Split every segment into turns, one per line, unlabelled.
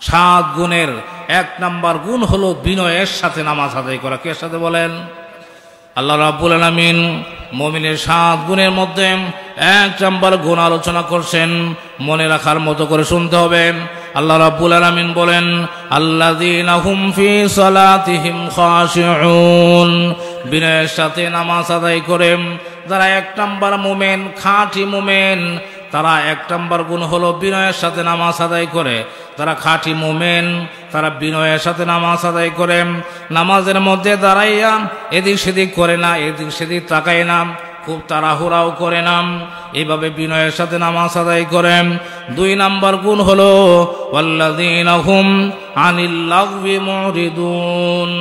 7 গুণের 1 নাম্বার গুণ হলো বিনয়ের সাথে নামাজ আদায় করা। কে সাথে বলেন? আল্লাহ রাব্বুল আলামিন মুমিনের 7 গুণের মধ্যে 1 নাম্বার গুণ আলোচনা করছেন। মনে রাখার মতো করে শুনতে হবে। আল্লাহ রাব্বুল আলামিন বলেন, আল্লাযীনা হুম ফি সালাতিহিম খাশিউন, বিনয়ের সাথে নামাজ আদায় করে যারা 1 নাম্বার মুমিন, খাঁটি মুমিন, তারা 1 নাম্বার গুণ হলো বিনয়ের সাথে নামাজ আদায় করে। তারা খাঁটি মুমিন, তারা বিনয়ের সাথে নামাজ আদায় করে। নামাজের মধ্যে দাঁড়াইয়া এদিক সেদিক করে না, এদিক সেদিক তাকায় না, খুব তাড়াহুড়াও করে না, এইভাবে বিনয়ের সাথে নামাজ আদায় করেন। 2 নাম্বার গুণ হলো ওয়াল্লাযীনা হুম আনিল লাগবি মুরিদুন।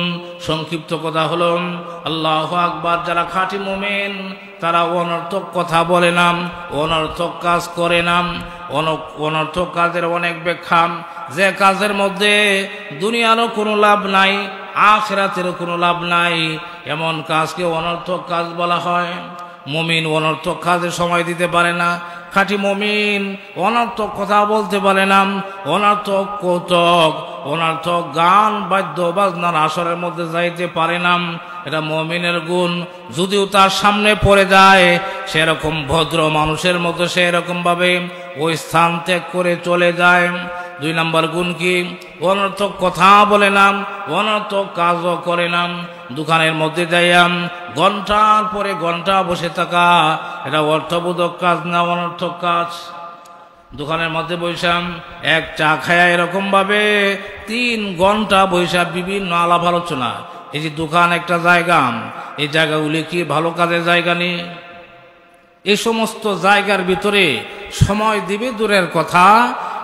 সংক্ষিপ্ত কথা হলো আল্লাহু আকবার, যারা খাঁটি মুমিন তারা অনর্থক কথা বলে না, অনর্থক কাজ করে না। অনর্থক কাজের অনেক ব্যাখ্যা, যে কাজের মধ্যে দুনিয়ারও কোনো লাভ নাই, আখিরাতেরও কোনো লাভ নাই, এমন কাজকে অনর্থক কাজ বলা হয়। মুমিন অনর্থক কাজে সময় দিতে পারে না। খাঁটি মুমিন অনর্থক কথা বলতে পারে না, অনর্থক কৌতুক, অনর্থক গান বাদ্য বাজনার আসরের মধ্যে যাইতে পারে না। এটা মুমিনের গুণ। যদিও তার সামনে পড়ে যায়, সেরকম ভদ্র মানুষের মতো সেরকম ভাবে ওই স্থান ত্যাগ করে চলে যায়। 2 নাম্বার গুণ কি? অনর্থক কথা বলে না, অনর্থক কাজও করে না। দোকানের মধ্যে যাইয়া ঘন্টার পরে ঘন্টা বসে থাকা, এটা অর্থবোধক কাজ না, অনর্থক কাজ। দোকানের মধ্যে বৈশাম 1 চা খায়া এরকম ভাবে 3 ঘন্টা বৈশা বিভিন্ন আলাপ আলোচনা। এই যে দোকান একটা জায়গা, এই জায়গাগুলি কি ভালো কাজের জায়গা নেই? এই সমস্ত জায়গার ভিতরে সময় দিবে দূরের কথা,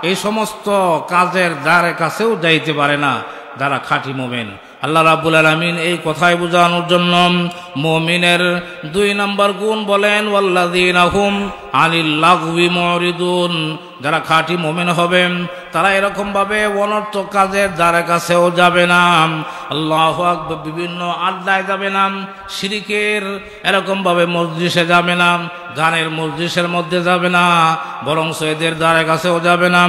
এই সমস্ত কাজের দ্বারে কাছেও যাইতে পারে না যারা খাঁটি মুমিন। আল্লাহ রাব্বুল আলামিন এই কথাই বোঝানোর জন্য মুমিনের 2 নাম্বার গুণ বলেন ওয়াল্লাযীনা হুম আনিল লাগবি মুরিদুন। যারা খাঁটি মুমিন হবেন তারা এরকম ভাবে অনর্থক কাজের দ্বারে কাছেও যাবে না। আল্লাহু আকবার, বিভিন্ন আড্ডায় যাবে না, শিরকের এরকম ভাবে মজলিসে যাবে না, গানের মজলিসের মধ্যে যাবে না, বরং এদের দ্বারে কাছেও যাবে না।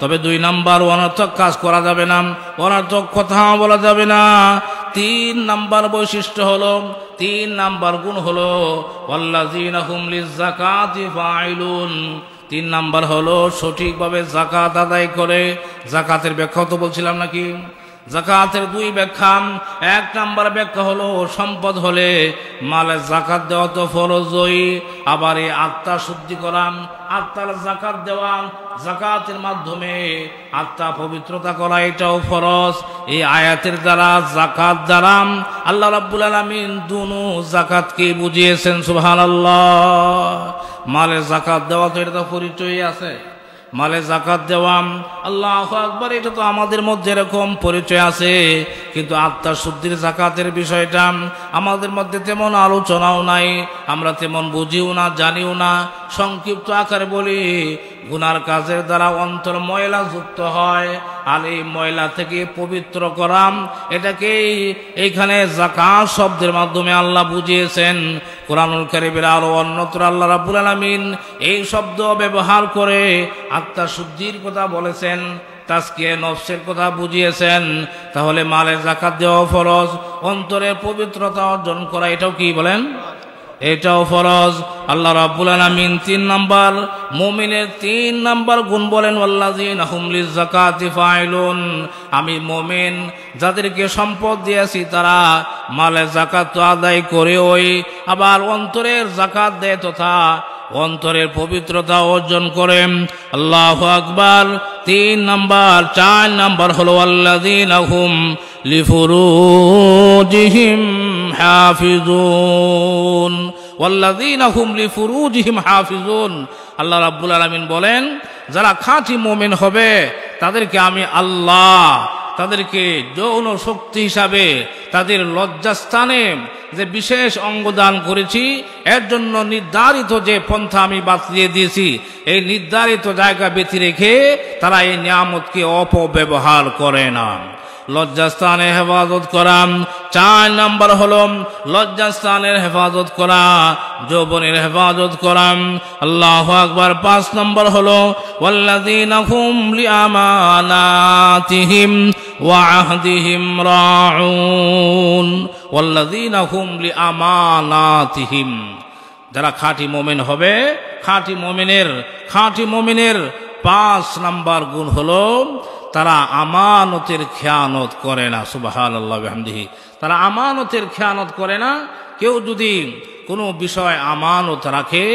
তবে 2 নাম্বার অনর্থক কাজ করা যাবে না, অনর্থক কথা বলা যাবে না। 3 নাম্বার বৈশিষ্ট্য হলো, 3 নাম্বার গুণ হলো ওয়াল্লাযীনা হুম লিয-যাকাতি ফাইলুন। 3 নাম্বার হলো সঠিকভাবে যাকাত আদায় করে। যাকাতের ব্যাখ্যা তো বলছিলাম নাকি? যাকাতের 2 ব্যাখ্যা। 1 নাম্বার ব্যাখ্যা হলো সম্পদ হলে মালে যাকাত দেওয়া তো ফরজই, আবার এই আত্মা শুদ্ধি করা, আত্মার যাকাত দেওয়া, যাকাতের মাধ্যমে আত্মা পবিত্রতা করা, এটাও ফরজ। এই আয়াতের দ্বারা, যাকাত দ্বারা আল্লাহ রাব্বুল আলামিন দুনো যাকাতকে বুঝিয়েছেন। সুবহানাল্লাহ। মালে যাকাত দেওয়া তো এটা পরিচয় আছে, মালে যাকাত দেওয়া, আল্লাহু আকবার, এটা তো আমাদের মধ্যে এরকম পরিচয় আছে, কিন্তু আত্মা শুদ্ধির যাকাতের বিষয়টা আমাদের মধ্যে তেমন আলোচনাও নাই, আমরা তেমন বুঝিও না, জানিও না। সংক্ষিপ্ত আকারে বলি, গুনার কাজের দ্বারা অন্তর ময়লা যুক্ত হয়, আর এই ময়লা থেকে পবিত্র করা, এটাকেই এইখানে যাকাত শব্দের মাধ্যমে আল্লাহ বুঝিয়েছেন। কুরআনুল কারীমের আরো অন্যত্র আল্লাহ রাব্বুল আলামিন এই শব্দ ব্যবহার করে আত্মা শুদ্ধির কথা বলেছেন, তাজকিয়া নফসের কথা বুঝিয়েছেন। তাহলে মালে যাকাত দেওয়া ফরজ, অন্তরের পবিত্রতা অর্জন করা এটাও কি বলেন? এটাও ফরজ। আল্লাহ রাব্বুল আলামিন 3 নাম্বার মুমিনের 3 নাম্বার গুণ বলেন ওয়াল্লাযীনা হুম লিয-যাকাতি ফাইলুন। আমি মুমিন যাদেরকে সম্পদ দিয়েছি তারা মালে যাকাত আদায় করে, ওই আবার অন্তরের যাকাত দেয় তথা অন্তরের পবিত্রতা অর্জন করেন। আল্লাহু আকবার। 3 নাম্বার। 4 নাম্বার হলো আল্লাযীনা হুম লিফুরুজিহিম হাফিজুন। ওয়াল্লাযীনা হুম লিফুরুজিহিম হাফিজুন। আল্লাহ রাব্বুল আলামিন বলেন, যারা খাঁটি মুমিন হবে তাদেরকে আমি আল্লাহ তাদেরকে যৌন শক্তি হিসাবে তাদের লজ্জাস্থানে যে বিশেষ অঙ্গ দান করেছি, এর জন্য নির্ধারিত যে পন্থা আমি বাতলিয়ে দিয়েছি, এই নির্ধারিত জায়গা ব্যতি রেখে তারা এই নিয়ামতকে অপব্যবহার করে না। লজ্জাস্থানের হেফাজত করা। 4 নম্বর হলো লজ্জাস্থানের হেফাজত করা, যৌবনের হেফাজত করা। আল্লাহু আকবার। 5 নম্বর হলো ওয়াল্লাযীনা হুম লিআমানাতিহিম ওয়া আহদিহিম রাউন। ওয়াল্লাযীনা হুম লিআমানাতিহিম, যারা খাঁটি মুমিন হবে, খাঁটি মুমিনের 5 নম্বর গুণ হলো তারা আমানতের খেয়ানত করে না। সুবহানাল্লাহ ওয়া বিহামদিহি। তারা আমানতের খেয়ানত করে না। কেউ যদি কোনো বিষয় আমানত রাখে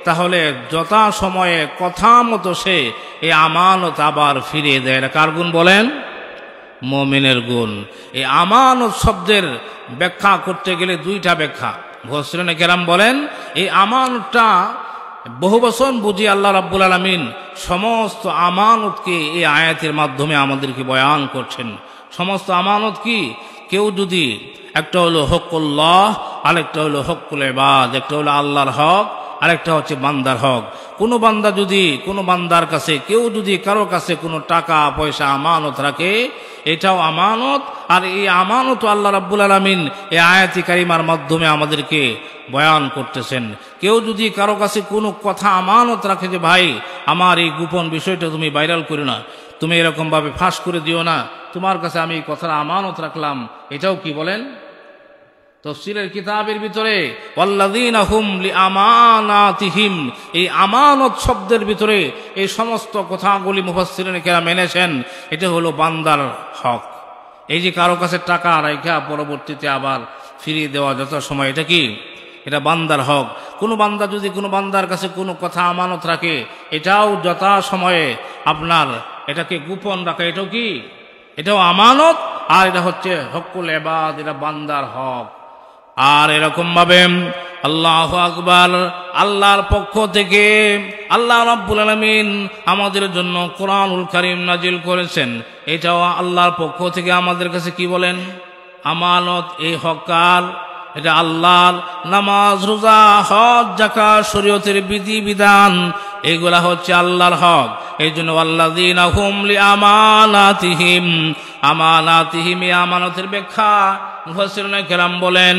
তাহলে যথা সময়ে কথা মতো সে এই আমানত আবার ফিরিয়ে দেয়। না কার গুণ বলেন? মুমিনের গুণ। এই আমানত শব্দের ব্যাখ্যা করতে গেলে 2টা ব্যাখ্যা। মুফাসসিরিনে কেরাম বলেন এই আমানতটা বহু বচন বুঝি আল্লাহ রাব্বুল আলামিন সমস্ত আমানতকে এই আয়াতের মাধ্যমে আমাদেরকে বয়ান করছেন। সমস্ত আমানত কি? কেউ যদি, একটা হলো হকুল্লাহ, আরেকটা হলো হকুল ইবাদ, একটা হলো আল্লাহর হক, আরেকটা হচ্ছে বান্দার হক। কোনো বান্দা যদি কোনো বান্দার কাছে, কেউ যদি কারো কাছে কোনো টাকা পয়সা আমানত রাখে, এটাও আমানত। আর এই আমানত আল্লাহ রাব্বুল আলামিন এই আয়াতি কারিমার মাধ্যমে আমাদেরকে বয়ান করতেছেন। কেউ যদি কারো কাছে কোনো কথা আমানত রাখে যে ভাই আমার এই গোপন বিষয়টা তুমি ভাইরাল করো না, তুমি এরকমভাবে ফাঁস করে দিও না, তোমার কাছে আমি এই কথাটা আমানত রাখলাম, এটাও কি বলেন? তাফসীরের কিতাবের ভিতরে ওয়াল্লাযীনা হুম লিআমানাতিহিম, এই আমানত শব্দের ভিতরে এই সমস্ত কথাগুলি মুফাসসিরিনে কেরাম এনেছেন। এটা হলো বান্দার হক। এই যে কারো কাছে টাকা রাখা পরবর্তীতে আবার ফিরিয়ে দেওয়া যত সময়, এটা কি? এটা বান্দার হক। কোনো বান্দা যদি কোনো বান্দার কাছে কোনো কথা আমানত রাখে, এটাও যথা সময়ে আপনার এটাকে গোপন রাখা, এটাও কি? এটাও আমানত। আর এটা হচ্ছে হকুল ইবাদ, এটা বান্দার হক। আর এরকম ভাবে আল্লাহু আকবার, আল্লাহর পক্ষ থেকে আল্লাহ রাব্বুল আলামিন আমাদের জন্য কোরআনুল কারীম নাজিল করেছেন। এটাও আল্লাহর পক্ষ থেকে আমাদের কাছে কি বলেন? আমানত। এই হকার এটা আল্লাহর। নামাজ, রোজা, হজ, যাকাত, শরীয়তের বিধি বিধান, এগুলা হচ্ছে আল্লাহর হক। এই জন্য ওয়াল্লাযীনা হুম লিআমানাতিহিম, আমানাতিহিম এই আমানতের ব্যাখ্যা মুফাসসিরিনে কেরাম বলেন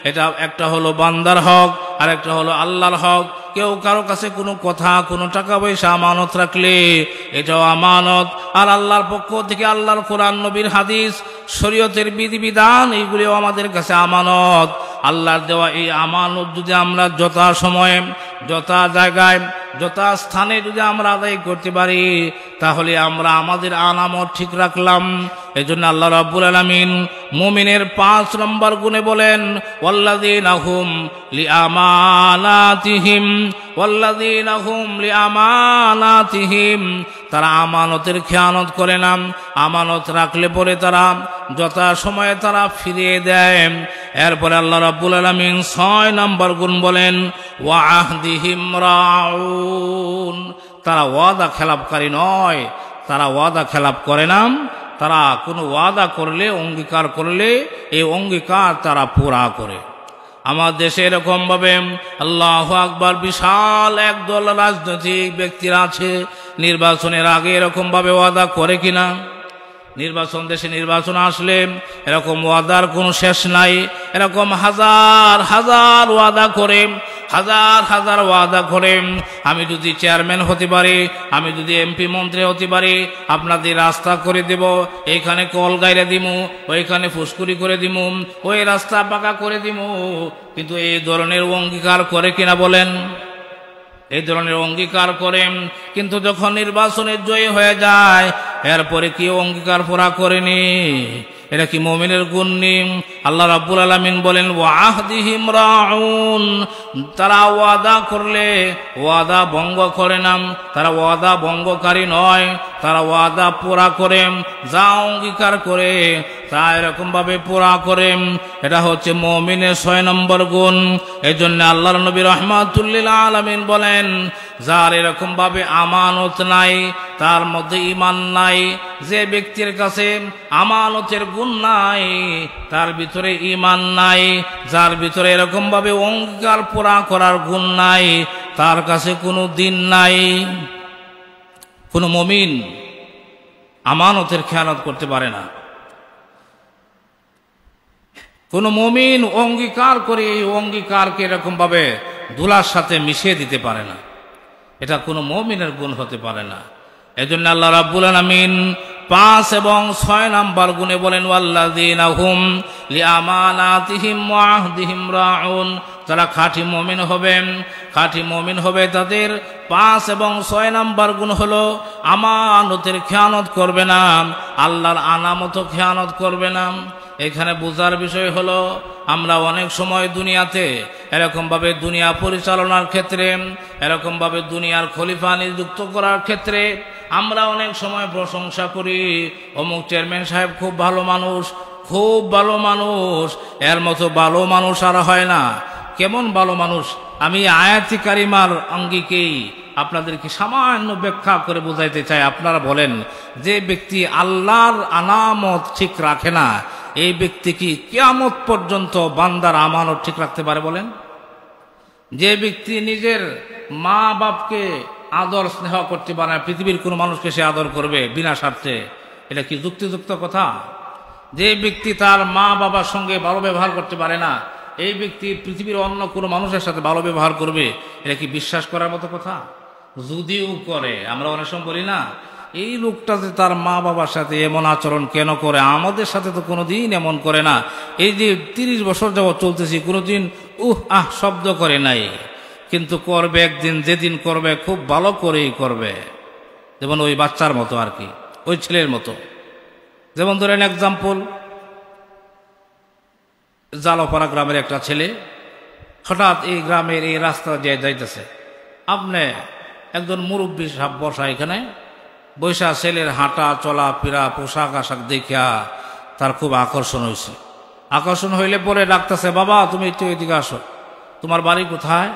এটা একটা হলো বান্দার হক, আর একটা হলো আল্লাহর হক। কেউ কারো কাছে কোনো কথা, কোনো টাকা পয়সা আমানত রাখলে এটাও আমানত। আর আল্লাহর পক্ষ থেকে আল্লাহর কোরআন, নবীর হাদিস, শরীয়তের বিধিবিধান, এইগুলিও আমাদের কাছে আমানত। আল্লাহর দেওয়া এই আমানত যদি আমরা যথা সময়ে, যথা জায়গায়, যথা স্থানে যদি আমরা আদায় করতে পারি, তাহলে আমরা আমাদের আমানত ঠিক রাখলাম। এজন্য আল্লাহ রাব্বুল আলামিন মুমিনের 5 নম্বর গুণে বলেন ওয়াল্লাযীনা হুম লিআমানাতিহিম, ওয়াল্লাযীনা হুম লিআমানাতিহিম, তারা আমানতের খেয়ানত করে না। আমানত রাখলে পরে তারা যথা সময়ে তারা ফিরিয়ে দেয়। এরপরে আল্লাহ রাব্বুল আলামিন 6 নম্বর গুণ বলেন ওয়া আহদিহিম রাউন, তারা ওয়াদা খেলাপকারী নয়, তারা ওয়াদা খেলাপ করে না। তারা কোনো ওয়াদা করলে, অঙ্গীকার করলে এই অঙ্গীকার তারা পুরা করে। আমার দেশে এরকম ভাবে আল্লাহু আকবার বিশাল একদল রাজনৈতিক ব্যক্তিরা আছে, নির্বাচনের আগে এরকম ভাবে ওয়াদা করে কিনা? দেশে নির্বাচন আসলে এরকম ওয়াদার কোনো শেষ নাই। এরকম হাজার হাজার ওয়াদা করে, হাজার হাজার ওয়াদা করে, আমি যদি চেয়ারম্যান হতে পারি, আমি যদি এমপি মন্ত্রী হতে পারি, আপনাদের রাস্তা করে দেব, এইখানে কল গাইরে দিমু, ওইখানে ফুসকুরি করে দিমু, ওই রাস্তা পাকা করে দিমু। কিন্তু এই ধরনের অঙ্গীকার করে কিনা বলেন? এই ধরনের অঙ্গীকার করেন, কিন্তু যখন নির্বাচনে জয়ী হয়ে যায় এরপরে কি অঙ্গীকার পুরা করেনি? এটা কি মুমিনের গুণ নেই? আল্লাহ রাব্বুল আলামিন বলেন ওয়া আহদিহিম রাউন, তারা ওয়াদা করলে ওয়াদা ভঙ্গ করে না, তারা ওয়াদা ভঙ্গকারী নয়, তারা ওয়াদা পুরা করে, যা অঙ্গীকার করে তা এরকম ভাবে পুরা করে। এটা হচ্ছে মুমিনের 6 নম্বর গুণ। এই জন্য আল্লাহর নবী রাহমাতুল লিল আলামিন বলেন যার এরকম ভাবে আমানত নাই তার মধ্যে ঈমান নাই। যে ব্যক্তির কাছে আমানতের গুণ নাই তার ভিতরে ঈমান নাই। যার ভিতরে এরকম ভাবে অঙ্গীকার পুরা করার গুণ নাই তার কাছে কোনো দিন নাই। কোন মুমিন আমানতের খেয়ানত করতে পারে না। কোন মুমিন অঙ্গীকার করে এই অঙ্গীকারকে এরকমভাবে ধুলার সাথে মিশিয়ে দিতে পারে না, এটা কোনো মুমিনের গুণ হতে পারে না। এজন্য আল্লাহ রাব্বুল আলামিন 5 এবং 6 নাম্বার গুণে বলেন ওয়াল্লাযীনা হুম লিআমানাতিহিম ওয়া আহদিহিম রাউন, যারা খাঁটি মুমিন হবেন, খাঁটি মুমিন হবে তাদের 5 এবং 6 নাম্বার গুণ হলো আমানতের খেয়ানত করবে না, আল্লাহর আনামতও খেয়ানত করবে না। এখানে বোঝার বিষয় হলো আমরা অনেক সময় দুনিয়াতে এরকমভাবে দুনিয়া পরিচালনার ক্ষেত্রে, এরকমভাবে দুনিয়ার খলিফা নিযুক্ত করার ক্ষেত্রে আমরা অনেক সময় প্রশংসা করি, অমুক চেয়ারম্যান সাহেব খুব ভালো মানুষ, খুব ভালো মানুষ, এর মতো ভালো মানুষ আর হয় না। কেমন ভালো মানুষ? আমি আয়াতি কারিমার অঙ্গিকেই আপনাদেরকে সামান্য ব্যাখ্যা করে বোঝাইতে চাই। আপনারা বলেন, যে ব্যক্তি আল্লাহর আনামত ঠিক রাখে না, এই ব্যক্তি কি কিয়ামত পর্যন্ত বান্দার আমানত ঠিক রাখতে পারে? বলেন। যে ব্যক্তি নিজের মা বাপকে আদর স্নেহ করতে পারে না, পৃথিবীর কোনো মানুষকে সে আদর করবে বিনা স্বার্থে, এটা কি যুক্তিযুক্ত কথা? যে ব্যক্তি তার মা বাবার সঙ্গে ভালো ব্যবহার করতে পারে না, এই ব্যক্তি পৃথিবীর অন্য কোনো মানুষের সাথে ভালো ব্যবহার করবে, এটা কি বিশ্বাস করার মতো কথা? যদিও করে, আমরা অনেক সময় বলি না, এই লোকটা যে তার মা বাবার সাথে এমন আচরণ কেন করে, আমাদের সাথে তো কোনোদিন এমন করে না, এই যে 30 বছর যাবৎ চলতেছি কোনোদিন শব্দ করে নাই, কিন্তু করবে একদিন, যেদিন করবে খুব ভালো করেই করবে। যেমন ওই বাচ্চার মতো আর কি, ওই ছেলের মতো। যেমন ধরেন এক্সাম্পল, জালপাড়া গ্রামের একটা ছেলে হঠাৎ এই গ্রামের এই রাস্তা দিয়ে যাইতেছে, আপনি একজন মুরব্বী সাহেব বসা এখানে বৈশা, ছেলের হাঁটা চলা ফেরা পোশাক আশাক দেখিয়া তার খুব আকর্ষণ হয়েছে। আকর্ষণ হইলে পরে ডাকতেছে, বাবা তুমি একটু এদিকে আসো, তোমার বাড়ি কোথায়?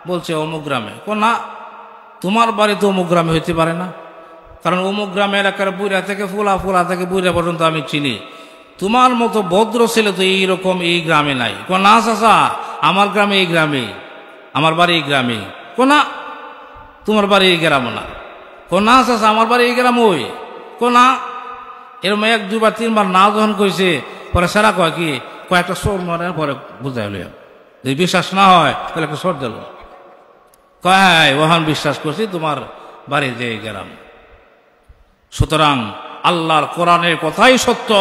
বলছে অমুক গ্রামে। না, তোমার বাড়ি তো অমুক গ্রামে হইতে পারে না, কারণ অমুক গ্রামে এলাকার বুড়া থেকে ফুলা থেকে বুড়া পর্যন্ত আমি চিনি, তোমার মতো ভদ্র ছেলে তো এইরকম এই গ্রামে নাই। না চাচা, আমার গ্রামে এই গ্রামে, আমার বাড়ি এই গ্রামে। না, তোমার বাড়ি এই গ্রামও না। না চাচা, আমার বাড়ি এই গ্রাম ওই। না, এরকম 1 2 বার 3 বার না যখন কইছে, পরে সারা কয় কি, কয়েকটা সোর মারে, পরে বুঝাই লইয়া, যদি বিশ্বাস না হয় তাহলে একটা সোর দিল, কয় ওহান বিশ্বাস করছি তোমার বাড়ি যে গ্রাম। সুতরাং আল্লাহর কোরআনের কথাই সত্য,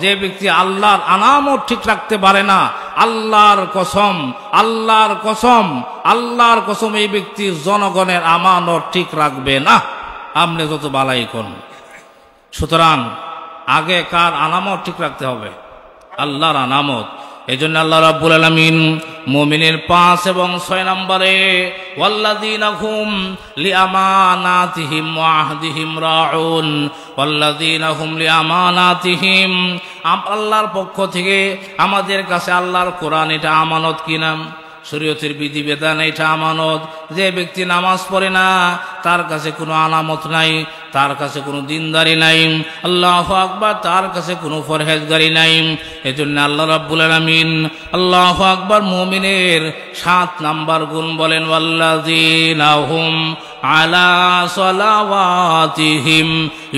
যে ব্যক্তি আল্লাহর আনামত ঠিক রাখতে পারে না, আল্লাহর কসম, আল্লাহর কসম, আল্লাহর কসম, এই ব্যক্তি জনগণের আমানত ঠিক রাখবে না, আপনি যত বালাই করুন। সুতরাং আগে কার আনামত ঠিক রাখতে হবে? আল্লাহর আনামত। এই জন্য আল্লাহ রাব্বুল আলামিন মুমিনের 5 এবং 6 নম্বরে ওয়াল্লাযীনা হুম লিআমানাতিহিম ওয়া আহদিহিম রাউন, ওয়াল্লাযীনা হুম লিআমানাতিহিম, আল্লাহর পক্ষ থেকে আমাদের কাছে আল্লাহর কোরআন এটা আমানত কিনা, শরীয়তের বিধিবিধান এটা আমানত। যে ব্যক্তি নামাজ পড়ে না, তার কাছে কোনো আলামত নাই, তার কাছে কোনো দিনদারি নাই, আল্লাহু আকবার, তার কাছে কোনো ফরহেজগারি নাই। এজন্য আল্লাহ রাব্বুল আলামিন আল্লাহু আকবার মুমিনের 7 নাম্বার গুণ বলেন ওয়াল্লাযীনা হুম আলা সালাওয়াতিহিম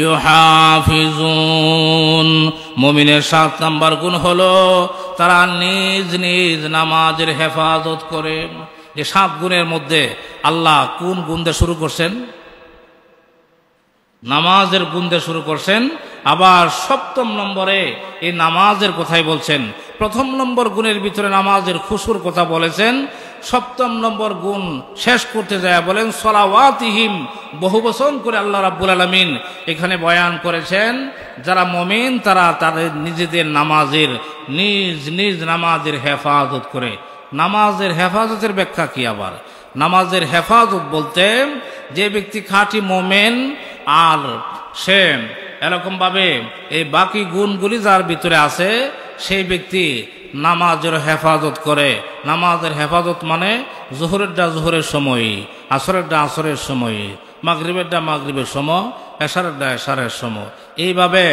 ইউহাফিজুন। মুমিনের 7 নাম্বার গুণ হলো তারা নিজ নিজ নামাজের হেফাজত করে। এই 7 গুণের মধ্যে আল্লাহ কোন গুণ দিয়ে শুরু করছেন? নামাজের গুণ দিয়ে শুরু করছেন। আবার 7ম নম্বরে এই নামাজের কথাই বলছেন। 1ম নম্বর গুণের ভিতরে নামাজের খুশুর কথা বলেছেন। 7ম নম্বর গুণ শেষ করতে যায় বলেন সলাওয়াতিহিম। বহু বচন করে আল্লাহ রাব্বুল আলামিন এখানে বয়ান করেছেন, যারা মুমিন তারা তাদের নিজেদের নামাজের নিজ নিজ নামাজের হেফাজত করে। নামাজের হেফাজতের ব্যাখ্যা কি? আবার নামাজের হেফাজত বলতে যে ব্যক্তি খাঁটি মুমিন আর সে এরকমভাবে এই বাকি গুণগুলি যার ভিতরে আছে, সেই ব্যক্তি নামাজের হেফাজত করে। নামাজের হেফাজত মানে জোহরেরটা জোহরের সময়, আসরেরটা আসরের সময়, মাগরিবেরটা মাগরিবের সময়, এশারেরটা এশারের সময়, এইভাবে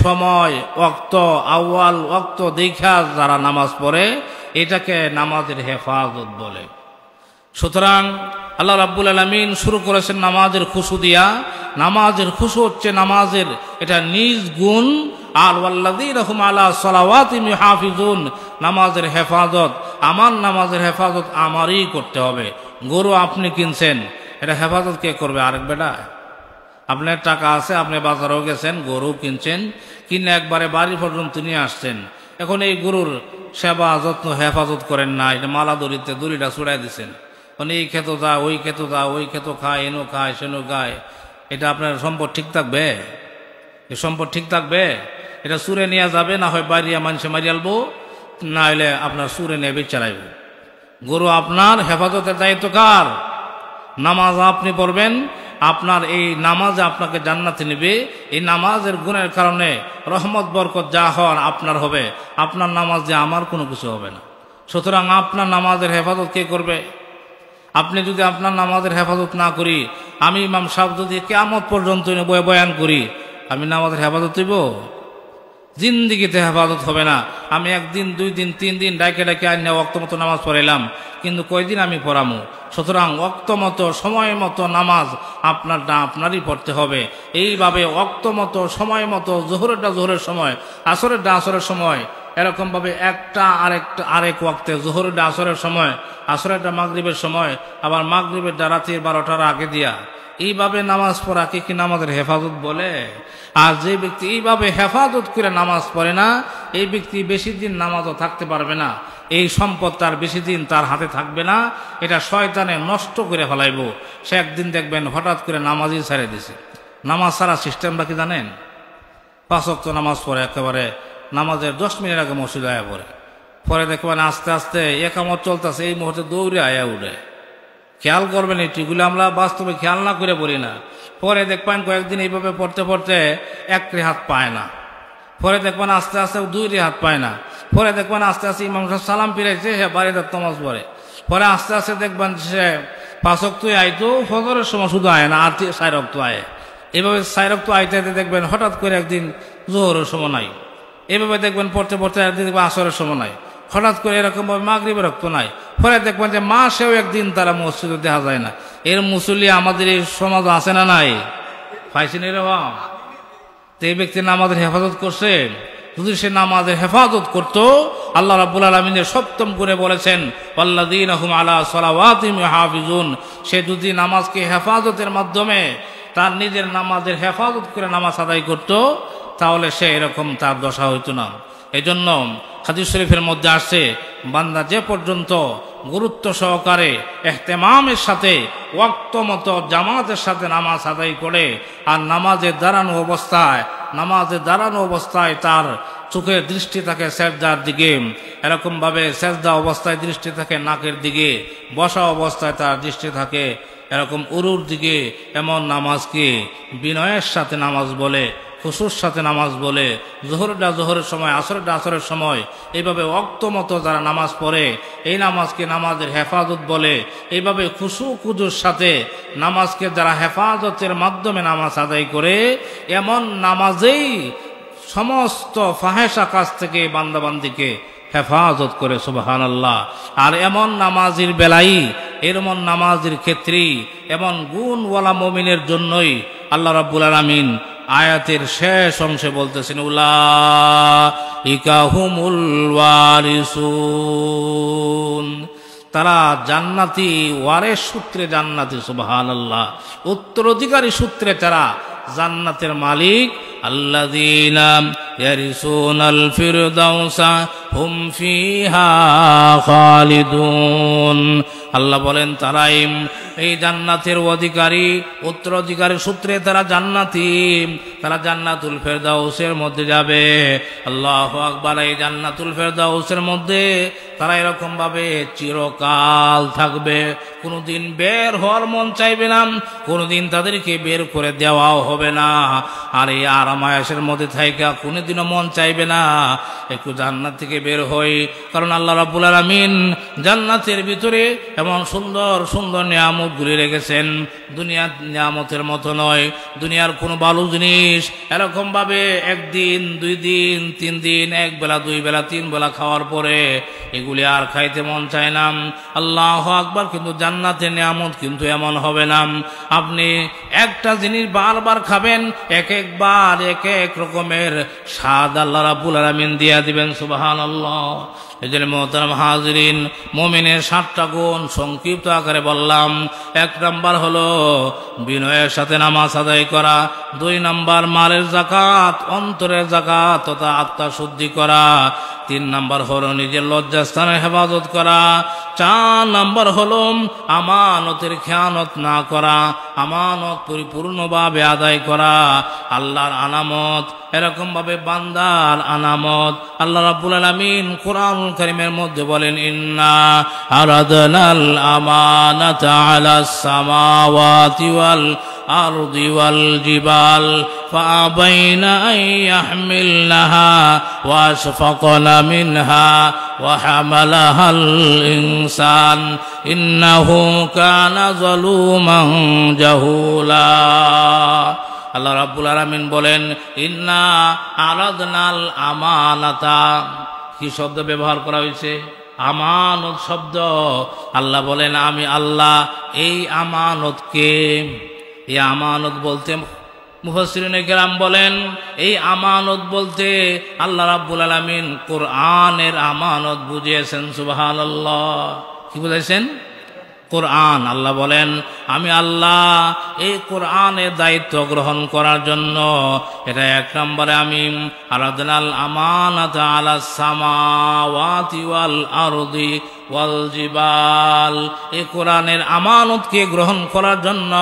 সময় ওয়াক্ত আউয়াল ওয়াক্ত দেখা যারা নামাজ পড়ে এটাকে নামাজের হেফাজত বলে। সুতরাং আল্লাহ রাব্বুল আলামিন শুরু করেছেন নামাজের খুশু দিয়া। নামাজের খুশু হচ্ছে নামাজের এটা নিজ গুণ, আর ওয়াল্লাযীনা হুম আলা সালাওয়াতিহিম ইউহাফিজুন, নামাজের হেফাজত, আমার নামাজের হেফাজত আমারই করতে হবে। গরু আপনি কিনছেন, এটা হেফাজত কে করবে? আরেক বেটা? আপনার টাকা আছে, আপনি বাজারেও গেছেন, গরু কিনছেন, কিনে একবারে বাড়ি পর্যন্ত নিয়ে আসছেন। এখন এই গরুর সেবা যত্ন হেফাজত করেন না, এটা মালা দড়িতে দড়িটা ছুড়াই দিচ্ছেন, মানে এই খেতো যা, ওই খেতো যা, ওই খেতো খায়, এনো খায়, সেনো খায়, এটা আপনার সম্পদ ঠিক থাকবে? এই সম্পদ ঠিক থাকবে? এটা সুরে নিয়ে যাবে, না হয় বাড়িয়া মানুষে মারিয়ালবো, না হলে আপনার সুরে নিয়ে বেচ চালাইব। গরু আপনার হেফাজতের দায়িত্ব কার? নামাজ আপনি পড়বেন, আপনার এই নামাজে আপনাকে জান্নাতে নেবে। এই নামাজের গুণের কারণে রহমত বরকত যা হওয়ার আপনার হবে, আপনার নামাজ দিয়ে আমার কোনো কিছু হবে না। সুতরাং আপনার নামাজের হেফাজত কে করবে? আপনি যদি আপনার নামাজের হেফাজত না করি, আমি ইমাম সাহেব যদি কিয়ামত পর্যন্ত বয়ান করি, আমি নামাজের হেফাজত দিব? জিন্দিগিতে হেফাজত হবে না। আমি একদিন, 2 দিন, 3 দিন ডাইকে ডাইকে আইনে ওয়াক্ত মতো নামাজ পড়াইলাম, কিন্তু কয়দিন আমি পড়ামু? সুতরাং ওয়াক্ত মতো, সময় মতো নামাজ আপনারটা আপনারই পড়তে হবে। এইভাবে ওয়াক্ত মতো, সময় মতো, জোহরেরটা জোহরের সময়, আসরেরটা আসরের সময়, এরকমভাবে একটা আরেক ওয়াক্তে, জোহরেরটা আসরের সময়, আসরেরটা মাগরিবের সময়, আবার মাগরিবেরটা রাতের 12টার আগে দিয়া, এইভাবে নামাজ পড়াকে কি নামাজের হেফাজত বলে? আর যে ব্যক্তি এইভাবে হেফাজত করে নামাজ পড়ে না, এই ব্যক্তি বেশি দিন নামাজও থাকতে পারবে না, এই সম্পদ তার বেশি দিন তার হাতে থাকবে না, এটা শয়তানে নষ্ট করে ফেলাইব। সে একদিন দেখবেন হঠাৎ করে নামাজই ছেড়ে দিছে। নামাজ ছাড়া সিস্টেমটা কি জানেন? 5 ওয়াক্ত নামাজ পড়ে, একেবারে নামাজের 10 মিনিট আগে মসজিদে আয়া পড়ে, পরে দেখবেন আস্তে আস্তে একামত চলতেছে, এই মুহূর্তে দৌড়ে আয়া উঠে। খেয়াল করবেন, এটিগুলো আমরা বাস্তবে খেয়াল না করে বলি না। পরে দেখবেন কয়েকদিন এইভাবে পড়তে পড়তে 1 রেহাত পায় না, পরে দেখবেন আস্তে আস্তে 2 রেহাত পায় না, পরে দেখবেন আস্তে আস্তে ইমাম সাহেব সালাম ফিরাইছে, সে বাড়িতে নামাজ পড়ে, পরে আস্তে আস্তে দেখবেন সে 5 ওয়াক্ত আইতো, ফজরের সময় শুধু আয় না, আর 4 ওয়াক্ত আয়। এভাবে 4 ওয়াক্ত আইতে দেখবেন হঠাৎ করে একদিন জোহরের সময় নাই, এভাবে দেখবেন পড়তে পড়তে একদিন দেখবেন আসরের সময় নাই, হঠাৎ করে এরকমভাবে মাগরিবের রক্ত নাই, পরে দেখবেন যে মাসেও একদিন তারা মসজিদে দেখা যায় না। এর মুসল্লি আমাদের এই সমাজ আছে না নাই? পাইছেন এরকম? তো এই ব্যক্তি নামাজের হেফাজত করছে। যদি সে নামাজের হেফাজত করত, আল্লাহ রাব্বুল আলামিন সপ্তম করে বলেছেন ওয়াল্লাযীনা হুম আলা সালাওয়াতিহিম ইউহাফিজুন, সে যদি নামাজকে হেফাজতের মাধ্যমে তার নিজের নামাজের হেফাজত করে নামাজ আদায় করত, তাহলে সে এরকম তার দশা হইত না। এজন্য হাদিস শরীফের মধ্যে আসছে, বান্দা যে পর্যন্ত গুরুত্ব সহকারে ইহতিমামের সাথে ওয়াক্ত মতো জামাতের সাথে নামাজ আদায় করে, আর নামাজে দাঁড়ানো অবস্থায় তার চোখের দৃষ্টি থাকে সেজদার দিকে, এরকমভাবে সেজদা অবস্থায় দৃষ্টি থাকে নাকের দিকে, বসা অবস্থায় তার দৃষ্টি থাকে এরকম উরুর দিকে, এমন নামাজকে বিনয়ের সাথে নামাজ বলে, খুশুর সাথে নামাজ বলে। জোহরটা জোহরের সময়, আসরটা আসরের সময়, এইভাবে ওয়াক্ত মতো যারা নামাজ পড়ে, এই নামাজকে নামাজের হেফাজত বলে। এইভাবে খুশু কুজুর সাথে নামাজকে যারা হেফাজতের মাধ্যমে নামাজ আদায় করে, এমন নামাজেই সমস্ত ফাহেসা কাজ থেকে বান্দাবান্দিকে হেফাজত করে, সুবহানাল্লাহ। আর এমন নামাজের বেলাই, এমন নামাজের ক্ষেত্রেই, এমন গুণওয়ালা মুমিনের জন্যই আল্লাহ রাব্বুল আলামিন আয়াতের শেষ অংশে বলতেছেন উলাইকা হুমুল ওয়ারিসুন, তারা জান্নাতি, ওয়ারিস সূত্রে জান্নাতি, সুবহানাল্লাহ, উত্তরাধিকারী সূত্রে তারা জান্নাতের মালিক। আল্লাযীনা ইয়ারিসুনাল ফিরদাউসা হুম ফিহা খালিদুন, আল্লাহ বলেন তারাই এই জান্নাতের অধিকারী, উত্তরাধিকারী সূত্রে তারা জান্নাতি, তারা জান্নাতুল ফেরদাউসের মধ্যে যাবে। আল্লাহু আকবার। এই জান্নাতুল ফেরদাউসের মধ্যে তারা এরকম ভাবে চিরকাল থাকবে, কোনোদিন বের হওয়ার মন চাইবে না, কোনোদিন তাদেরকে বের করে দেওয়াও হবে না। আর এই আরামায়াসের মধ্যে থাইকা কোনোদিনও মন চাইবে না একটু জান্নাত থেকে বের হই, কারণ আল্লাহ রাব্বুল আলামিন জান্নাতের ভিতরে কেমন সুন্দর সুন্দর নিয়ামতগুলি রেখেছেন। দুনিয়ার নিয়ামতের মতো নয়, দুনিয়ার কোনো ভালো জিনিস এরকম ভাবে একদিন, 2 দিন, 3 দিন, 1 বেলা, 2 বেলা, 3 বেলা খাওয়ার পরে এগুলি আর খাইতে মন চায় না। আল্লাহু আকবার। কিন্তু জান্নাতের নিয়ামত কিন্তু এমন হবে না। আপনি একটা জিনিস বারবার খাবেন, এক একবার এক এক রকমের স্বাদ আল্লাহ রাব্বুল আলামিন দিয়া দিবেন। সুবহানাল্লাহ। এজন্য মুহতারাম হাজিরিন, মুমিনের 7টা গুণ সংক্ষিপ্ত আকারে বললাম। 1 নাম্বার হলো বিনয়ের সাথে নামাজ আদায় করা। 2 নাম্বার মালের যাকাত, অন্তরের যাকাত তথা আত্মা শুদ্ধি করা। 3 নাম্বার হলো নিজের লজ্জাস্থানের হেফাজত করা। 4 নাম্বার হলো আমানতের খেয়ানত না করা, আমানত পরিপূর্ণভাবে আদায় করা। আল্লাহর আনামত, এরকম ভাবে বান্দার আনামত আল্লাহ রাব্বুল আলামিন কোরআনুল কারীমের মধ্যে বলেন, ইন্না আরাদনাল আমানাতা আলাস সামাওয়াতি ওয়াল আরদি ওয়াল জিবাল ফাআবাইনা আন ইয়াহমিলনাহা ওয়া আশফাকনা মিনহা ওয়া হামালাহাল ইনসান ইন্নাহু কানা যালুমান জাহুলা। আল্লাহ রাব্বুল আলামিন বলেন, ইন্না আরাদনাল আমানাতা। কি শব্দ ব্যবহার করা হয়েছে? আমানত শব্দ। আল্লাহ বলেন, আমি আল্লাহ এই আমানতকে, এই আমানত বলতে মুফাসসিরিনে কেরাম বলেন, এই আমানত বলতে আল্লাহ রাব্বুল আলামিন কোরআনের আমানত বুঝিয়েছেন। সুবহানাল্লাহ। কি বুঝাইছেন? কোরআন। আল্লাহ বলেন, আমি আল্লাহ এই কোরআনের দায়িত্ব গ্রহণ করার জন্য, এটা 1 নম্বরে আমি আরাদনাল আমানাতা আলাস সামাওয়াতি ওয়াল আরদি ওয়াল জিবাল, এই কোরআনের আমানতকে গ্রহণ করার জন্য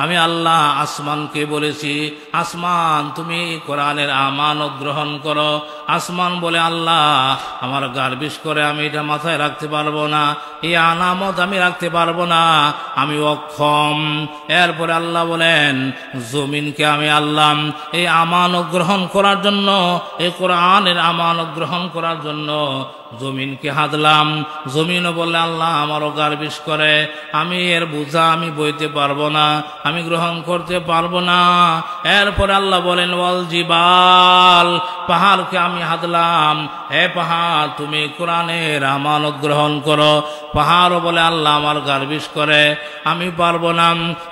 আমি আল্লাহ আসমানকে বলেছি, আসমান তুমি কোরআনের আমানত গ্রহণ করো। আসমান বলে, আল্লাহ আমার গার্বিশ করে আমি এটা মাথায় রাখতে পারবো না, এই আনামত আমি রাখতে পারবো না, আমি অক্ষম। এরপরে আল্লাহ বলেন, জমিনকে আমি আল্লাহ এই আমানত গ্রহণ করার জন্য, এই কোরআনের আমানত গ্রহণ করার জন্য জমিনকে হাদলাম। জমিনও বললে, আল্লাহ আমারও গার্বিশ করে, আমি এর বোঝা আমি বইতে পারবো না, আমি গ্রহণ করতে পারবো না। এরপরে আল্লাহ বলেন, ওয়াল জিবাল, পাহাড়কে আমি হাদলাম, হে পাহাড় তুমি কোরআনের আমানত গ্রহণ করো। পাহাড়ও বলে, আল্লাহ আমার গার্বিশ করে, আমি পারবো না,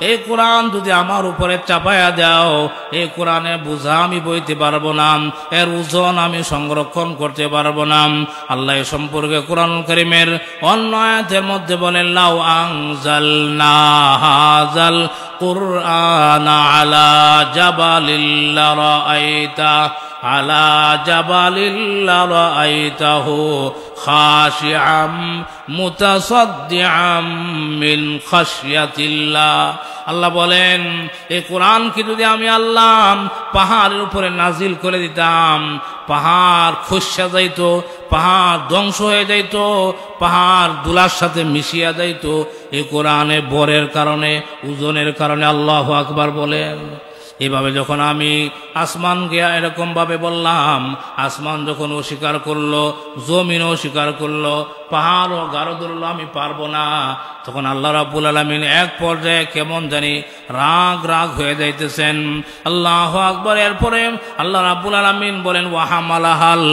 এই কোরআন যদি আমার উপরে চাপায়া দাও, এই কোরআনের বোঝা আমি বইতে পারবো না, এর ওজন আমি সংরক্ষণ করতে পারবো না। আল্লাহ সম্পর্কে কোরআনুল কারীমের অন্য আয়াতের মধ্যে বলেন, লাউ আনজালনা হাযাল কুরআনা আলা জাবালিল লারাআইতা আলা জাবালিল লারাআইতাহু খাশিআম মুতাসাদ্দিআম মিন খাশিয়াতিল্লাহ। আল্লাহ বলেন, এই কোরআনকে যদি আমি আল্লাহ পাহাড়ের উপরে নাজিল করে দিতাম, পাহাড় খসে যাইত, পাহাড় ধ্বংস হয়ে যাইত, পাহাড় দুলার সাথে মিশিয়া যাইত, এই কোরআনের বরের কারণে, ওজনের কারণে। আল্লাহু আকবার বলেন। এভাবে যখন আমি আসমানকে এরকম ভাবে বললাম, আসমান যখন অস্বীকার করলো, জমিনও অস্বীকার করলো, পাহাড়ও গাঢ় ধরলো, আমি পারবো না, তখন আল্লাহ রাব্বুল আলামিন এক পর্যায়ে কেমন জানি রাগ হয়ে যাইতেছেন। আল্লাহু আকবার। এরপরে আল্লাহ রাব্বুল আলামিন বলেন, ওয়া হামালাহাল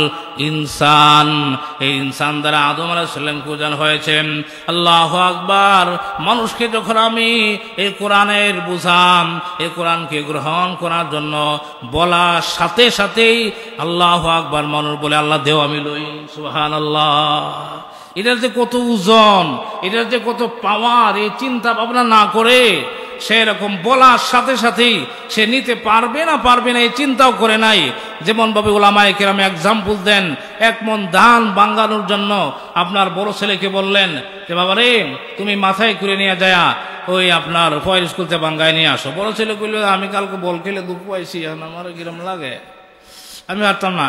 ইনসান, এই ইনসান দ্বারা আদম আলাইহিস সালাম পূজন হয়েছেন। আল্লাহু আকবার। মানুষকে যখন আমি এই কোরআনের বুঝাম, এই কোরআনকে গ্রহণ করার জন্য বলার সাথে সাথেই আল্লাহু আকবার, মানুষ বলে, আল্লাহ দেও আমি লই। সুবহানাল্লাহ। এটার যে কত ওজন, এটার যে কত পাওয়ার, এই চিন্তা ভাবনা না করে সেরকম বলার সাথে সাথেই সে নিতে পারবে না পারবে না এই চিন্তাও করে নাই। যেমন ভাবে উলামায়ে কেরাম এক্সাম্পল দেন, 1 মণ ধান ভাঙানোর জন্য আপনার বড় ছেলেকে বললেন যে, বাবা রে তুমি মাথায় করে নিয়ে যায় ওই আপনার ফয়ের স্কুলতে ভাঙ্গায় নিয়ে আসো। বড় ছেলে কইল, আমি কালকে বল খেলে দুঃখ পাইছি, আমার কিরম লাগে, আমি পারতাম না।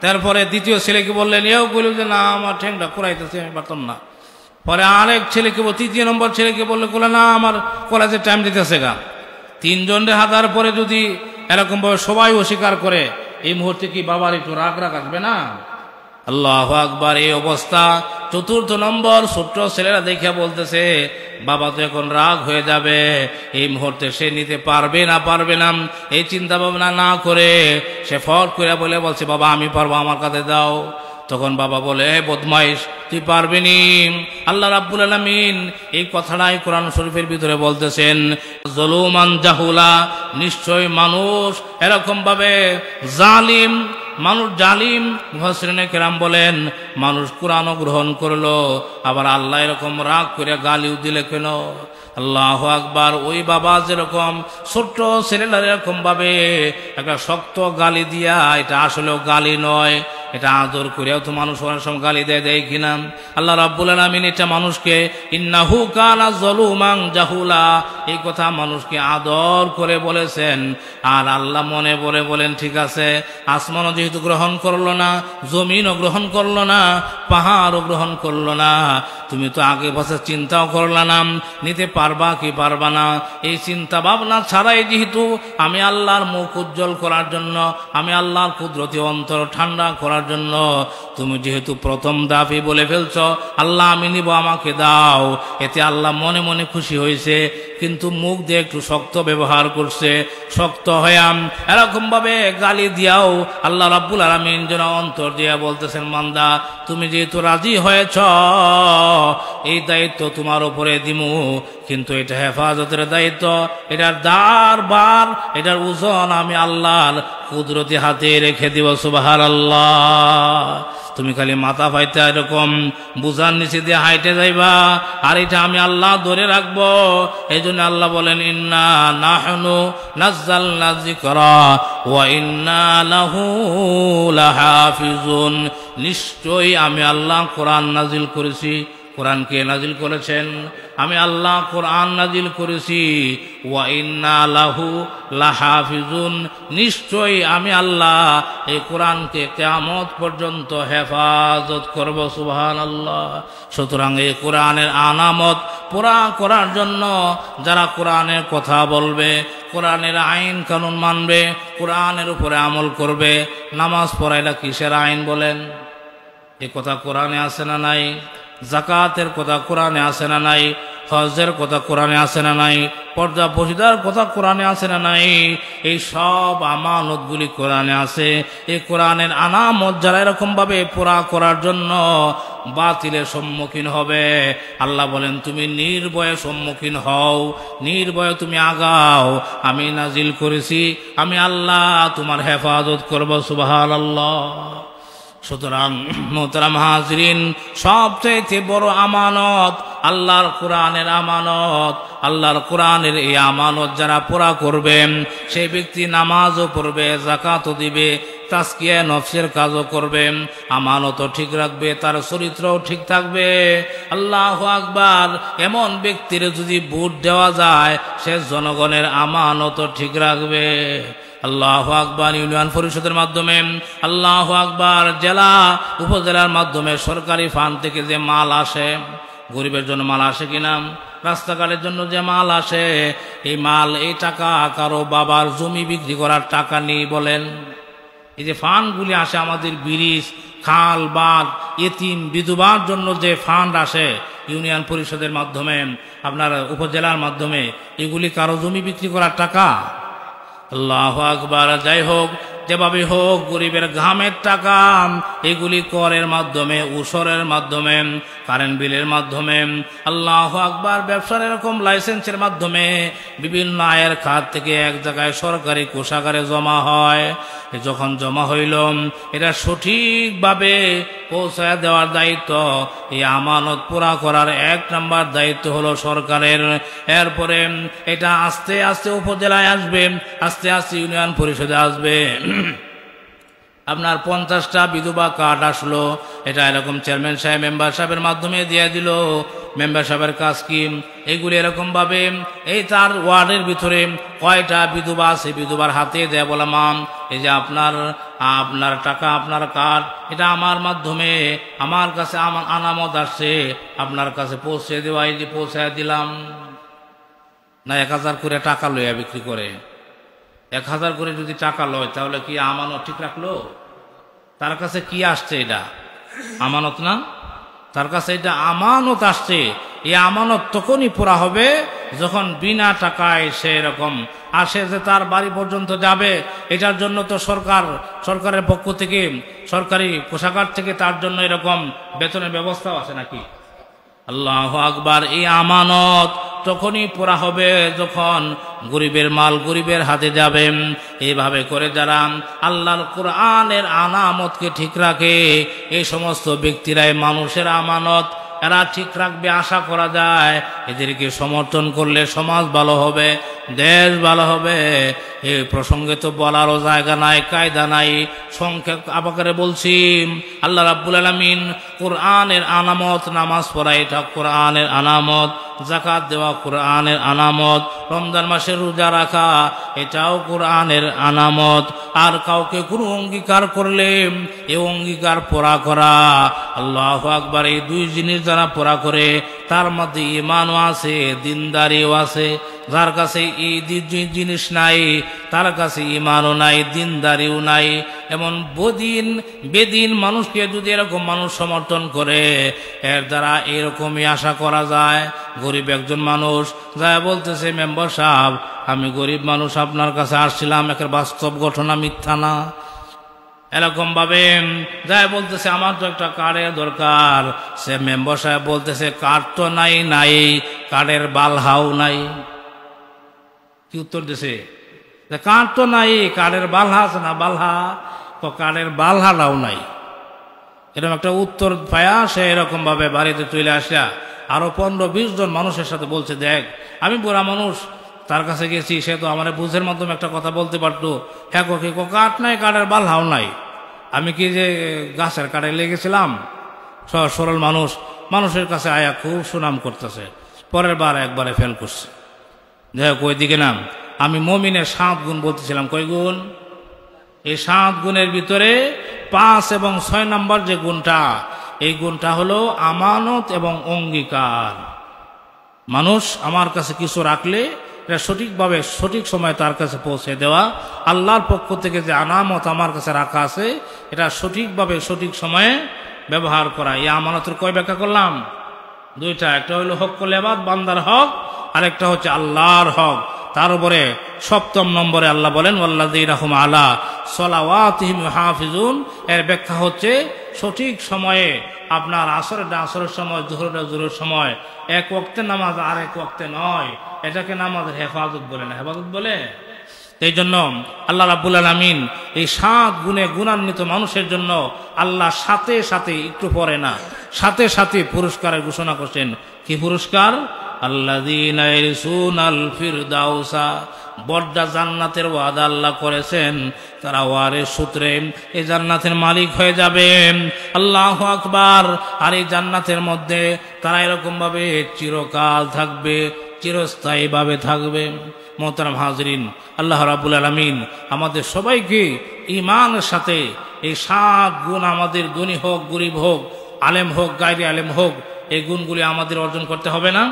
তারপরে দ্বিতীয় ছেলেকে বললেন, এও কইল যে না আমার ঠ্যাংটা কুড়াইতেছে, আমি পারতাম না। পরে আরেক ছেলেকে, 3 নম্বর ছেলেকে বললে, বলে না আমার কলেজে টাইম দিতেছে গা। 3 জনের হাতার পরে যদি এরকম ভাবে সবাই অস্বীকার করে, এই মুহূর্তে কি বাবার একটু রাগ আসবে না? আল্লাহু আকবার। এই অবস্থা চতুর্থ নম্বর ছোট্ট ছেলেরা দেখে বলতেছে বাবা তো এখন রাগ হয়ে যাবে, এই মুহূর্তে সে নিতে পারবে না এই চিন্তা ভাবনা না করে সে ফট করে বলছে বাবা আমি পারবো, আমার কাছে দাও। তখন বাবা বলে বদমাইশ তুই পারবি নি। আল্লাহ রাব্বুল আলামিন এই কথাটাই কোরআন শরীফের ভিতরে বলতেছেন জুলুমান জাহুলা, নিশ্চয় মানুষ এরকম ভাবে জালিম, মানুষ জালিম। মুফাসসিরিনে কেরাম বলেন মানুষ কোরআনও গ্রহণ করলো, আবার আল্লাহ এরকম রাগ করে গালিও দিলে কেন? আল্লাহু আকবার। ওই বাবা যেরকম ছোট্ট ছেলেরা এরকম ভাবে একটা শক্ত গালি দিয়া, এটা আসলেও গালি নয়, এটা আদর করেও তো মানুষ অনেক সময় গালি দেয় কিনা? আল্লাহ রাব্বুল আলামিন এটা মানুষকে ইন্নাহু কানা যালুমান জাহুলা, এই কথা মানুষকে আদর করে বলেছেন। আর আল্লাহ মনে বলেন ঠিক আছে, আসমানও যেহেতু গ্রহণ করলো না, জমিনও গ্রহণ করলো না, পাহাড়ও গ্রহণ করলো না, তুমি তো আগে বছর চিন্তাও করলা না নিতে পারবা কি পারবা না। এই চিন্তা ভাবনা ছাড়াই যেহেতু আমি আল্লাহর মুখ উজ্জ্বল করার জন্য, আমি আল্লাহর কুদরতি অন্তর ঠান্ডা করার জন্য তুমি যেহেতু প্রথম দাবি বলে ফেলছ আল্লাহ আমি নিব, আমাকে দাও, এতে আল্লাহ মনে মনে খুশি হয়েছে, কিন্তু মুখ দিয়ে একটু শক্ত ব্যবহার করছে। শক্ত হয়াম এরকম ভাবে গালি দিয়াও আল্লাহ রাব্বুল আলামিন যেন অন্তর দিয়া বলতেছেন বান্দা তুমি যেহেতু রাজি হয়েছ এই দায়িত্ব তোমার উপরে দিমু, কিন্তু এটা হেফাজতের দায়িত্ব, এটার দার বার, এটার ওজন আমি আল্লাহর কুদরতি হাতে রেখে দিব। সুবহানাল্লাহ। তুমি খালি মাথা ফাইতে এরকম বুঝার নিচে দিয়ে হাইটে যাইবা, আর এটা আমি আল্লাহ ধরে রাখবো। এই জন্য আল্লাহ বলেন ইন্না নাহনু নাজ্জালনা যিকরা ওয়া ইন্না লাহু লাহাফিজুন, নিশ্চয়ই আমি আল্লাহ কোরআন নাজিল করেছি। কোরআন কে নাজিল করেছেন? আমি আল্লাহ কোরআন নাজিল করেছি। ওয়া ইন্না লাহু লাহাফিজুন, নিশ্চয়ই আমি আল্লাহ এই কোরআনকে কিয়ামত পর্যন্ত হেফাজত করব। সুবহানাল্লাহ। সুতরাং এই কোরআনের আনামত পুরা করার জন্য যারা কোরআনের কথা বলবে, কোরআনের আইন কানুন মানবে, কোরআনের উপরে আমল করবে, নামাজ পড়াইলা কিসের আইন বলেন? এ কথা কোরআনে আছে না নাই? জাকাতের কথা কোরআনে আছে না নাই? হজের কথা কোরআনে আছে না নাই? পর্দা বসিদার কথা কোরআনে আছে না নাই? এই সব আমানতগুলি কোরআনে আছে। এই কোরআনের আনামত যারা এরকম ভাবে পুরা করার জন্য বাতিলের সম্মুখীন হবে, আল্লাহ বলেন তুমি নির্ভয়ে সম্মুখীন হও, নির্ভয়ে তুমি আগাও, আমি নাজিল করেছি, আমি আল্লাহ তোমার হেফাজত করব। সুবহানাল্লাহ। সুতরাং মোহতারাম হাজরিন, সবচেয়ে বড় আমানত আল্লাহর কোরআনের আমানত। আল্লাহর কোরআনের এই আমানত যারা পুরা করবে সেই ব্যক্তি নামাজও পড়বে, যাকাতও দিবে, তাজকিয়া নফসের কাজও করবে, আমানতও ঠিক রাখবে, তার চরিত্রও ঠিক থাকবে। আল্লাহু আকবার। এমন ব্যক্তির যদি ভোট দেওয়া যায় সে জনগণের আমানতও ঠিক রাখবে। আল্লাহু আকবার। ইউনিয়ন পরিষদের মাধ্যমে, আল্লাহু আকবার, জেলা উপজেলার মাধ্যমে সরকারি ফান্ড থেকে যে মাল আসে, গরিবের জন্য মাল আসে কিনা, রাস্তাঘাটের জন্য যে মাল আসে, এই মাল, এই টাকা কারো বাবার জমি বিক্রি করার টাকা নেই বলেন। এই যে ফান্ডগুলি আসে আমাদের ব্রিজ, খাল, বাঁধ, এতিম বিধবার জন্য যে ফান্ড আসে ইউনিয়ন পরিষদের মাধ্যমে, আপনার উপজেলার মাধ্যমে, এগুলি কারো জমি বিক্রি করার টাকা? আল্লাহু আকবার। যাই হোক, যেভাবে হোক গরিবের ঘামের টাকা, এগুলি করের মাধ্যমে, উসরের মাধ্যমে, কারেন্ট বিলের মাধ্যমে, আল্লাহু আকবার, ব্যবসার এরকম লাইসেন্সের মাধ্যমে বিভিন্ন আয়ের খাত থেকে এক জায়গায় সরকারি কোষাগারে জমা হয়। যখন জমা হইল এটা সঠিকভাবে পৌঁছায় দেওয়ার দায়িত্ব, এই আমানত পুরা করার এক নাম্বার দায়িত্ব হলো সরকারের। এরপরে এটা আস্তে আস্তে উপজেলায় আসবে, আস্তে আস্তে ইউনিয়ন পরিষদে আসবে। আপনার 50টা বিধবা কার্ড আসলো, এটা এরকম চেয়ারম্যান সাহেব মেম্বার সাহেবের মাধ্যমে দিয়ে দিল। মেম্বার সাহেবের কাজ কি? এইগুলি এরকম ভাবে এই তার ওয়ার্ডের ভিতরে কয়টা বিধবা আছে বিধবার হাতে দেয়, বলে মাম এই যে আপনার টাকা, আপনার কার্ড, এটা আমার মাধ্যমে আমার কাছে আনামত আসছে, আপনার কাছে পৌঁছে দেওয়া, এই যে পৌঁছায় দিলাম। না 1000 করে টাকা লইয়া বিক্রি করে? 1000 করে যদি টাকা লয় তাহলে কি আমানত ঠিক রাখলো? তার কাছে কি আসছে? এটা আমানত না? তার কাছে এটা আমানত আসছে। এই আমানত তখনই পুরা হবে যখন বিনা টাকায় সে এরকম আসে যে তার বাড়ি পর্যন্ত যাবে। এটার জন্য তো সরকারের পক্ষ থেকে, সরকারি কোষাগার থেকে তার জন্য এরকম বেতনের ব্যবস্থাও আছে নাকি? আল্লাহু আকবার। এই আমানত তখনই পুরা হবে যখন গরিবের মাল গরিবের হাতে যাবে। এইভাবে করে যারা আল্লাহর কোরআনের আনামতকে ঠিক রাখে, এই সমস্ত ব্যক্তিরাই মানুষের আমানত এরা ঠিক রাখবে, আশা করা যায়। এদেরকে সমর্থন করলে সমাজ ভালো হবে, দেশ ভালো হবে। এই প্রসঙ্গে তো বলারও জায়গা নাই, কায়দা নাই। সংক্ষেপ আকারে বলছি, আল্লাহ রাব্বুল আলামিন কোরআনের আনামত, নামাজ পড়া এটা কোরআনের আনামত, যাকাত দেওয়া কোরআনের আনামত, রমজান মাসে রোজা রাখা এটাও কোরআনের আনামত। আর কাউকে কোনো অঙ্গীকার করলে এই অঙ্গীকার পুরা করা। আল্লাহু আকবার। এই দুই জিনিস যারা পুরা করে তার মধ্যে ঈমানও আছে, দিনদারিও আছে। যার কাছে এই জিনিস নাই তার কাছে ঈমানও নাই, দিনদারিও নাই। এমন বেদিন মানুষকে যদি এরকম মানুষ সমর্থন করে, এর দ্বারা এরকমই আশা করা যায়। গরিব একজন মানুষ যায় বলতেছে, মেম্বার সাহেব আমি গরিব মানুষ আপনার কাছে আসছিলাম, একের বাস্তব ঘটনা, মিথ্যা না। এরকম ভাবে যায় বলতেছে আমার তো একটা কার্ডের দরকার। সে মেম্বার সাহেব বলতেছে কার্ড তো নাই, কার্ডের বালহাও নাই। কি উত্তর দিছে? কার্ড তো নাই, কার্ডের বালহা আছে না? বালহা তো কার্ডের বালহাটাও নাই। এরকম একটা উত্তর পায়া সে এরকম ভাবে বাড়িতে চলে আসা আরো 15-20 জন মানুষের সাথে বলছে, দেখ আমি বুড়া মানুষ, তার কাছে গেছি, সে তো আমার বুঝের মাধ্যমে একটা কথা বলতে পারতো। হ্যাঁ কি কাঠ নাই, কাঠের বালহাও নাই। আমি কি যে গাছের কাঠে লেগেছিলাম? সরল মানুষের কাছে আয়া খুব সুনাম করতেছে। পরের বার একবারে ফেল করছে। যাই হোক, ওই দিকে নাম আমি মুমিনের 7 গুণ বলতেছিলাম। কয় গুণ? এই 7 গুণের ভিতরে 5 এবং 6 নম্বর যে গুণটা, এই গুণটা হলো আমানত এবং অঙ্গীকার। মানুষ আমার কাছে কিছু রাখলে এটা সঠিকভাবে সঠিক সময়ে তার কাছে পৌঁছে দেওয়া। আল্লাহর পক্ষ থেকে যে আনামত আমার কাছে রাখা আছে এটা সঠিকভাবে সঠিক সময়ে ব্যবহার করা। এই আমানতের কয় ব্যাখ্যা করলাম? 2টা। একটা হলো হক্কুল ইবাদ, বান্দার হক, আরেকটা হচ্ছে আল্লাহর হক। তার উপরে 7ম নম্বরে আল্লাহ বলেন ওয়াল্লাযীনা হুম আলা সালাওয়াতিহিম ইউহাফিজুন। এর ব্যাখ্যা হচ্ছে সঠিক সময়ে আপনার আসরের সময়, জোহরের সময়, এক ওয়াক্তের নামাজ আর এক ওয়াক্তে নয়, এটাকে নামাজের হেফাজত বলে না, হেফাজত বলে। এই জন্য আল্লাহ রাব্বুল আলামিন এই 7 গুণে গুণান্বিত মানুষের জন্য আল্লাহ সাথে সাথে, একটু পরে না, সাথে সাথে পুরস্কারের ঘোষণা করছেন। কি পুরস্কার? আল্লাযীনা ইয়ারসুনাল ফিরদাউসা। বড় জান্নাতের ওয়াদা আল্লাহ করেছেন, তারা ওয়ারিস সূত্রে এই জান্নাতের মালিক হয়ে যাবে। আল্লাহু আকবার। আর এই জান্নাতের মধ্যে তারা এরকম ভাবে চিরকাল থাকবে, চিরস্থায়ীভাবে থাকবে। মোহতারাম হাজরিন, আল্লাহ রাব্বুল আলামিন আমাদের সবাইকে ঈমানের সাথে এই 7 গুণ, আমাদের ধনী হোক, গরিব হোক, আলেম হোক, গায়রে আলেম হোক, এই গুণগুলি আমাদের অর্জন করতে হবে না?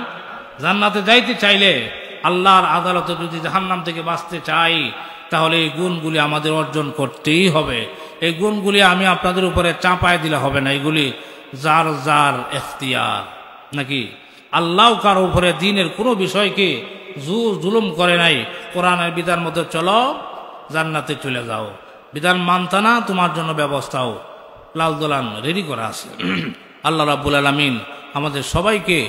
জান্নাতে যাইতে চাইলে, আল্লাহর আদালতে যদি জাহান্নাম থেকে বাঁচতে চাই, তাহলে এই গুণগুলি আমাদের অর্জন করতেই হবে। এই গুণগুলি আমি আপনাদের উপরে চাপায় দিলে হবে না। এগুলি যার যার এখতিয়ার, নাকি? আল্লাহ কার উপরে দিনের কোনো বিষয়কে জুলুম করে নাই। কোরআনের বিধান মতো চলো, জান্নাতে চলে যাও। বিধান মানতা না, তোমার জন্য ব্যবস্থাও লাল দোলান রেডি করা আছে। আল্লাহ রাব্বুল আলামিন আমাদের সবাইকে